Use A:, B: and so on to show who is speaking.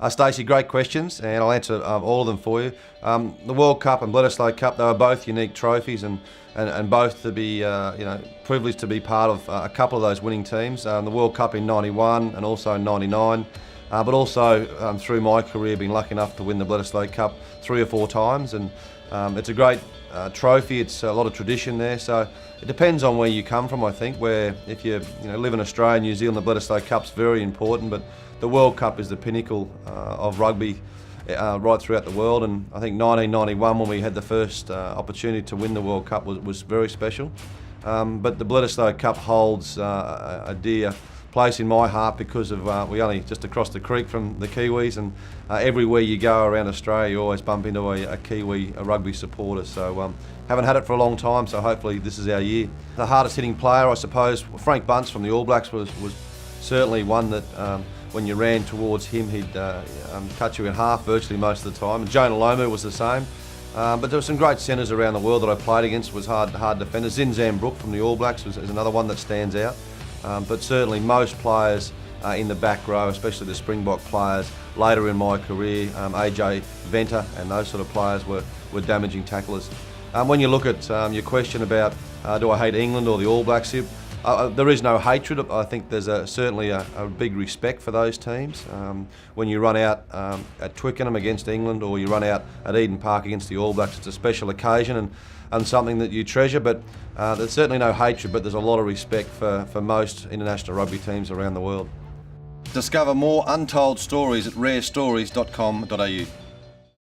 A: Stacey, great questions, and I'll answer all of them for you. The World Cup and Bledisloe Cup, they were both unique trophies, and both to be privileged to be part of a couple of those winning teams. The World Cup in '91 and also in '99, but also through my career, been lucky enough to win the Bledisloe Cup 3 or 4 times, and it's a great trophy. It's a lot of tradition there, so it depends on where you come from. I think where if you live in Australia, New Zealand, the Bledisloe Cup's very important, but the World Cup is the pinnacle of rugby right throughout the world. And I think 1991, when we had the first opportunity to win the World Cup, was very special. But the Bledisloe Cup holds a dear place in my heart because of we only just across the creek from the Kiwis, and everywhere you go around Australia, you always bump into a Kiwi rugby supporter. So haven't had it for a long time, so hopefully this is our year. The hardest hitting player, I suppose, Frank Bunce from the All Blacks was certainly one that when you ran towards him, he'd cut you in half virtually most of the time. And Jonah Lomu was the same. But there were some great centres around the world that I played against, was hard defenders. Zinzan Brooke from the All Blacks is another one that stands out. But certainly most players in the back row, especially the Springbok players, later in my career, AJ Venter and those sort of players were damaging tacklers. When you look at your question about do I hate England or the All Blacks, there is no hatred. I think there's certainly a big respect for those teams. When you run out at Twickenham against England, or you run out at Eden Park against the All Blacks, it's a special occasion and something that you treasure. But there's certainly no hatred, but there's a lot of respect for most international rugby teams around the world. Discover more untold stories at rarestories.com.au.